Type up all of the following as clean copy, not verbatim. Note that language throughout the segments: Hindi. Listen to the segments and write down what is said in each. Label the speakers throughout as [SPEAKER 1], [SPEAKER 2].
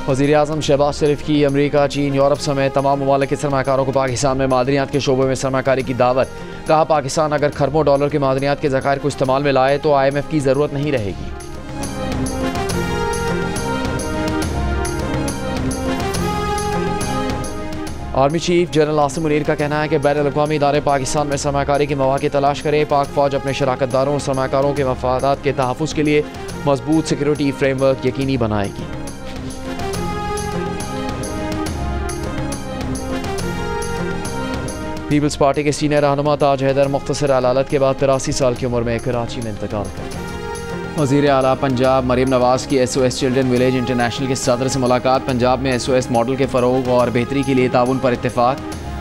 [SPEAKER 1] वज़ीर-ए-आज़म शहबाज शरीफ की अमरीका, चीन, यूरोप समेत तमाम ममालिक के सरमाकारों को पाकिस्तान में मादनियात के शोबे में सरमाकारी की दावत। कहा, पाकिस्तान अगर खरबों डॉलर के मादनियात के ज़खायर को इस्तेमाल में लाए तो IMF की ज़रूरत नहीं रहेगी। Army chief general Asim Munir का कहना है कि बैनुल-अक़वामी इदारे पाकिस्तान में सरमाकारी के मौक़े तलाश करें। पाक फ़ौज अपने शराकतदारों और सरमाकारों के मफादात के तहफ़्फ़ुज़ के लिए मजबूत सिक्योरिटी फ्रेमवर्क यकीनी बनाएगी। पीपल्स पार्टी के सीनियर रहनुमा ताज हैदर मुख्तसर अलालत के बाद 83 साल की उम्र में कराची में इंतकाल कर गए। वज़ीर आला पंजाब मरीम नवाज़ की SOS चिल्ड्रन विलेज इंटरनेशनल के सदर से मुलाकात। पंजाब में SOS मॉडल के फ़रोग़ और बेहतरी के लिए ताउन पर इत्तेफाक।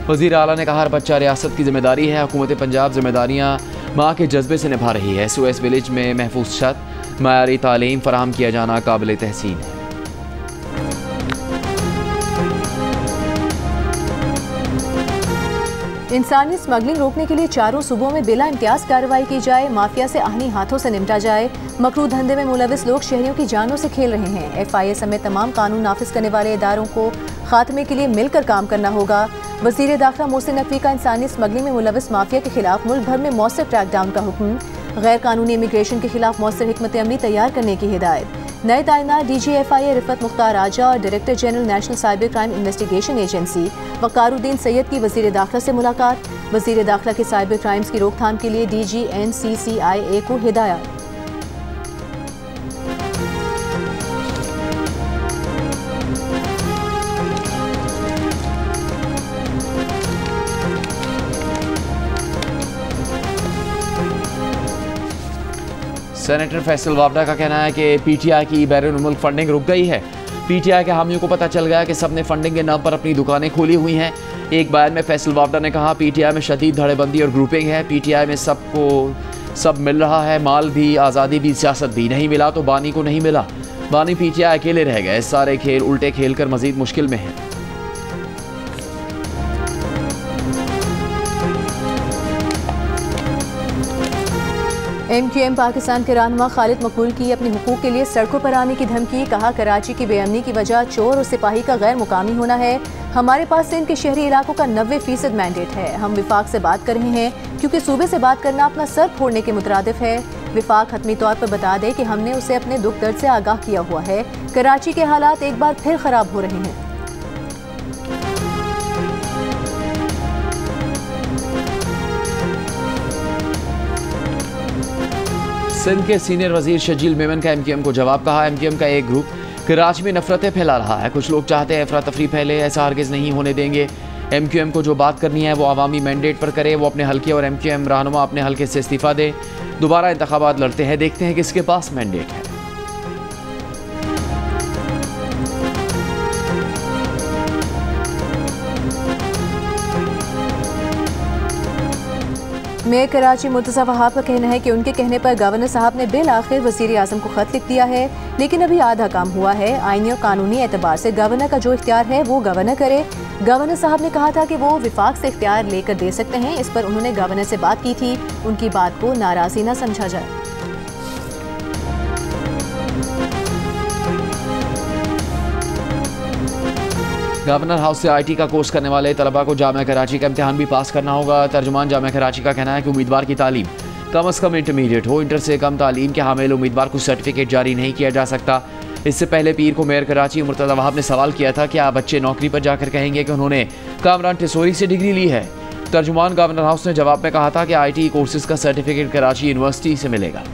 [SPEAKER 1] वज़ीर आला ने कहा, हर बच्चा रियासत की जिम्मेदारी है। हुकूमत पंजाब जिम्मेदारियाँ माँ के जज्बे से निभा रही है। SOS विलेज में महफूज छत, मयारी तालीम फराहम किया जाना काबिल तहसीन है।
[SPEAKER 2] इंसानी स्मगलिंग रोकने के लिए चारों सूबों में बिला इम्तियाज कार्रवाई की जाए। माफिया से आहनी हाथों से निपटा जाए। मकरू धंधे में मुलविस लोग शहरियों की जानों से खेल रहे हैं। FIA समेत तमाम कानून नाफिज करने वाले इदारों को खात्मे के लिए मिलकर काम करना होगा। वज़ीर दाखिला मोहसिन नकवी का इंसानी स्मगलिंग में मुलविस माफिया के खिलाफ मुल्क भर में मौसर क्रैकडाउन का हुक्म। गैर कानूनी इमिग्रेशन के खिलाफ मौसर हिकमत अमली तैयार करने की हिदायत। नए तैनात DG FIA रिफत मुख्तार राजा और director general national cyber crime investigation agency Waqaruddin Syed की वज़ीर दाखिला से मुलाकात। वज़ीर दाखिला की साइबर क्राइम्स की रोकथाम के लिए DG NCCIA को हिदायत।
[SPEAKER 1] सेनेटर फैसल वावडा का कहना है कि PTI की बैरून मुल्क फंडिंग रुक गई है। PTI के हामियों को पता चल गया कि सबने फंडिंग के नाम पर अपनी दुकानें खोली हुई हैं। एक बयान में फैसल वावडा ने कहा, PTI में शदीद धड़ेबंदी और ग्रुपिंग है। PTI में सबको सब मिल रहा है, माल भी, आज़ादी भी, सियासत भी। नहीं मिला तो बानी को नहीं मिला। बानी PTI अकेले रह गए। सारे खेल उल्टे खेल कर मजीद मुश्किल में है।
[SPEAKER 2] MQM पाकिस्तान के रहनुमा खालिद मकबूल की अपने हुकूक के लिए सड़कों पर आने की धमकी। कहा, कराची की बेअमनी की वजह चोर और सिपाही का गैर मुकामी होना है। हमारे पास सिंध के शहरी इलाकों का 90% मैंडेट है। हम विफाक से बात कर रहे हैं क्योंकि सूबे से बात करना अपना सर फोड़ने के मुतरादिफ है। विफाक हतमी तौर पर बता दे कि हमने उसे अपने दुख दर्द से आगाह किया हुआ है। कराची के हालात एक बार फिर खराब हो रहे हैं।
[SPEAKER 1] सिंध के सीनियर वजीर शजील मेमन का MQM को जवाब। कहा, MQM का एक ग्रुप कराची में नफरतें फैला रहा है। कुछ लोग चाहते हैं अफरा तफरी फैले, ऐसा हरगिज़ नहीं होने देंगे। MQM को जो बात करनी है वो अवामी मैंडेट पर करे। वो अपने हल्के और MQM रहनुमा अपने हल्के से इस्तीफा दे। दोबारा इंतखाबात लड़ते हैं, देखते हैं किसके पास मैंडेट है।
[SPEAKER 2] मेयर कराची मुर्तज़ा वहाब का कहना है कि उनके कहने पर गवर्नर साहब ने बिल आखिर वज़ीर आज़म को खत लिख दिया है, लेकिन अभी आधा काम हुआ है। आईनी और कानूनी एतबार से गवर्नर का जो इख्तियार है वो गवर्नर करे। गवर्नर साहब ने कहा था कि वो विफाक से इख्तियार लेकर दे सकते हैं। इस पर उन्होंने गवर्नर से बात की थी। उनकी बात को नाराज़ी न समझा जाए।
[SPEAKER 1] गवर्नर हाउस से IT का कोर्स करने वाले तलबा को जामिया कराची का इम्तिहान भी पास करना होगा। तर्जुमान जामिया कराची का कहना है कि उम्मीदवार की तालीम कम अज़ कम इंटरमीडिएट हो। इंटर से कम तालीम के हामिल उम्मीदवार को सर्टिफिकेट जारी नहीं किया जा सकता। इससे पहले पीर को मेयर कराची मुर्तज़ा वहाब ने सवाल किया था, क्या बच्चे नौकरी पर जाकर कहेंगे कि उन्होंने कामरान टिसोरी से डिग्री ली है। तर्जुमान गवर्नर हाउस ने जवाब में कहा था कि IT कोर्सेज का सर्टिफिकेट कराची यूनिवर्सिटी से मिलेगा।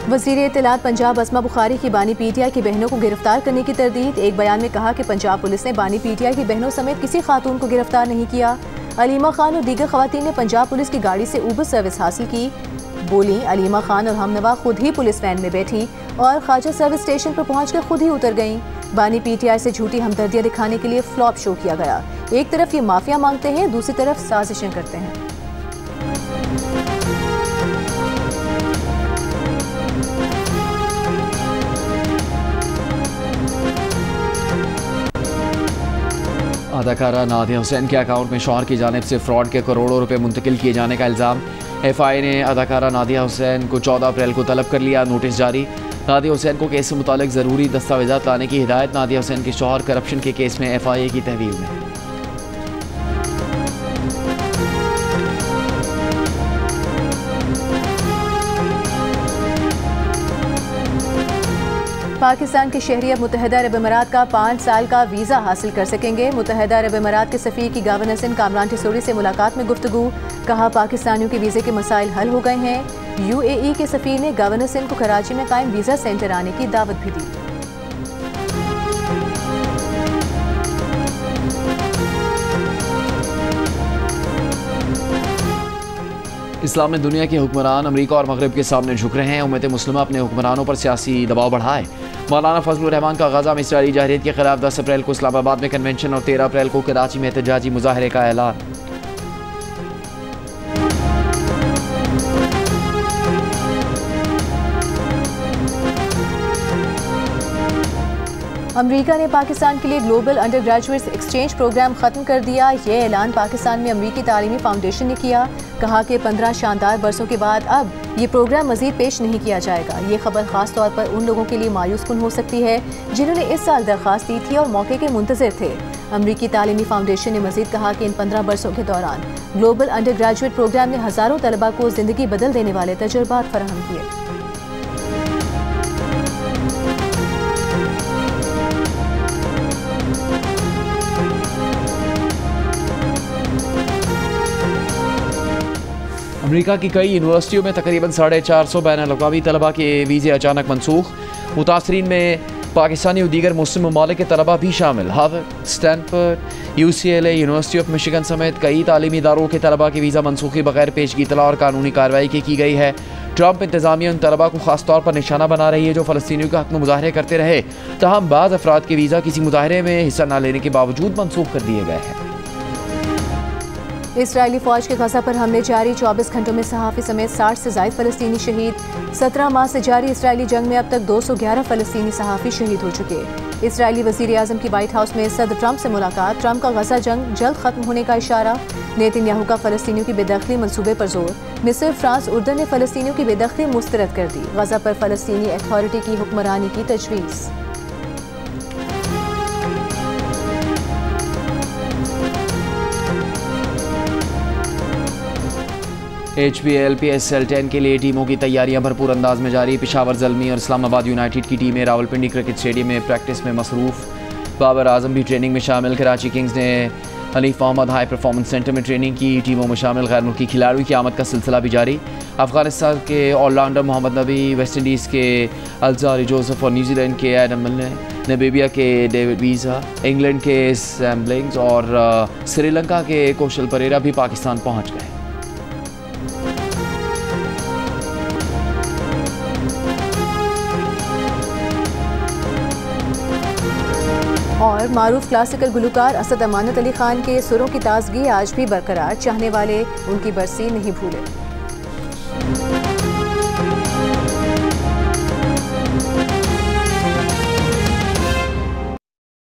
[SPEAKER 2] वज़ीर इत्तलात पंजाब अस्मा बुखारी की बानी PTI की बहनों को गिरफ्तार करने की तरदीद। एक बयान में कहा कि पंजाब पुलिस ने बानी PTI की बहनों समेत किसी खातून को गिरफ्तार नहीं किया। अलीमा खान और दीगर खवातीन ने पंजाब पुलिस की गाड़ी से ऊबर सर्विस हासिल की। बोली, अलीमा खान और हमनवा खुद ही पुलिस वैन में बैठी और ख्वाजा सर्विस स्टेशन पर पहुंचकर खुद ही उतर गईं। बानी PTI से झूठी हमदर्दियां दिखाने के लिए फ्लॉप शो किया गया। एक तरफ ये माफिया मांगते हैं, दूसरी तरफ साजिशें करते हैं।
[SPEAKER 1] अदाकारा नादिया हुसैन के अकाउंट में शौहर की जानिब से फ्रॉड के करोड़ों रुपए मुंतकिल किए जाने का इल्ज़ाम। FI ने अदाकारा नादिया हुसैन को 14 अप्रैल को तलब कर लिया। नोटिस जारी। नादिया हुसैन को केस से मुतालिक ज़रूरी दस्तावेज़ात लाने की हिदायत। नादिया हुसैन के शौहर करप्शन के केस में FIA की तहवील में।
[SPEAKER 2] पाकिस्तान के शहरी अब मुत्तहिदा अरब अमीरात का 5 साल का वीज़ा हासिल कर सकेंगे। मुत्तहिदा अरब अमीरात के सफ़ीर की गवर्नर सिंध कामरान टिसोरी से मुलाकात में गुफ्तगू। कहा पाकिस्तानियों के वीज़े के मसाइल हल हो गए हैं। UAE के सफ़ीर ने गवर्नर सिंध को कराची में कायम वीज़ा सेंटर आने की दावत भी दी।
[SPEAKER 1] इस्लाम में दुनिया के हुक्मरान अमेरिका और मगरब के सामने झुक रहे हैं। उम्मत मुस्लिमा अपने हुक्मरानों पर सियासी दबाव बढ़ाए। मौलाना फजलुर रहमान का गजा में इसराइली जारहियत के खिलाफ 10 अप्रैल को इस्लामाबाद में कन्वेंशन और 13 अप्रैल को कराची में एहतजाजी मुजाहरे का ऐलान।
[SPEAKER 2] अमेरिका ने पाकिस्तान के लिए global undergraduates exchange programme ख़त्म कर दिया। ये ऐलान पाकिस्तान में अमेरिकी तालीमी फाउंडेशन ने किया। कहा कि 15 शानदार बरसों के बाद अब ये प्रोग्राम मजीद पेश नहीं किया जाएगा। ये खबर खास तौर पर उन लोगों के लिए मायूस कुन हो सकती है जिन्होंने इस साल दरख्वास्त दी थी और मौके के मुंतज़िर थे। अमेरिकी तालीमी फाउंडेशन ने मजीद कहा कि इन 15 बरसों के दौरान ग्लोबल अंडर ग्रेजुएट प्रोग्राम ने हज़ारों तलबा को ज़िंदगी बदल देने वाले तजुर्बात फराहम किए।
[SPEAKER 1] अमेरिका की कई यूनिवर्सिटियों में तकरीबन 450 बैनुल-अक़वामी तलबा के वीज़े अचानक मनसूख। मुतासरीन में पाकिस्तानी और दीगर मुस्लिम ममालिक के तलबा भी शामिल। Harvard, Stanford, UCLA, university of Michigan समेत कई तालीमी इदारों के तलबा की वीज़ा मनसूखी बगैर पेशगी इतला और कानूनी कार्रवाई की गई है। ट्रंप इंतजामिया उन तलबा को खास तौर पर निशाना बना रही है जो फ़लस्तीनियों के हक़ में मुजाहरे करते रहे। तहम बाज़ अफराद के वीज़ा किसी मुजाहरे में हिस्सा न लेने के बावजूद मनसूख कर दिए गए हैं।
[SPEAKER 2] इसराइली फ़ौज के गज़ा पर हमले जारी। 24 घंटों में सहाफ़ी समेत 60 से ज़ायद फ़लस्तीनी शहीद। 17 माह से जारी इसराइली जंग में अब तक 211 फ़लस्तीनी सहाफ़ी शहीद हो चुके। इसराइली वज़ीर आज़म की वाइट हाउस में सदर ट्रंप से मुलाकात। ट्रंप का गज़ा जंग जल्द ख़त्म होने का इशारा। नेतन्याहू का फ़लस्तीनियों की बेदखली मनसूबे पर जोर। मिस्र, फ्रांस, उर्दन ने फ़लस्तीनियों की बेदखली मुस्तरद कर दी। गज़ा पर फ़लस्तीनी अथॉरिटी की हुक्मरानी की तजवीज़।
[SPEAKER 1] HPL PSL 10 के लिए टीमों की तैयारियां भरपूर अंदाज में जारी। पेशावर ज़ल्मी और इस्लामाबाद यूनाइटेड की टीमें रावलपिंडी क्रिकेट स्टेडियम में प्रैक्टिस में मसरूफ़। बाबर आजम भी ट्रेनिंग में शामिल। कराची किंग्स ने Hanif Mohammad high performance centre में ट्रेनिंग की। टीमों में शामिल गैर मुल्की खिलाड़ियों की आमद का सिलसिला भी जारी। अफगानिस्तान के ऑलराउंडर मोहम्मद नबी, वेस्ट इंडीज़ के अल्जारी जोसेफ और न्यूजीलैंड के एडम मिलने, नामीबिया के डेविड वीज़ा, इंग्लैंड के सैम ब्लिंग्स और श्रीलंका के कौशल परेरा भी पाकिस्तान पहुँच गए।
[SPEAKER 2] और मारूफ क्लासिकल गुलकार असद अमानत अली खान के सुरों की ताजगी आज भी बरकरार। चाहने वाले उनकी बरसी नहीं भूले।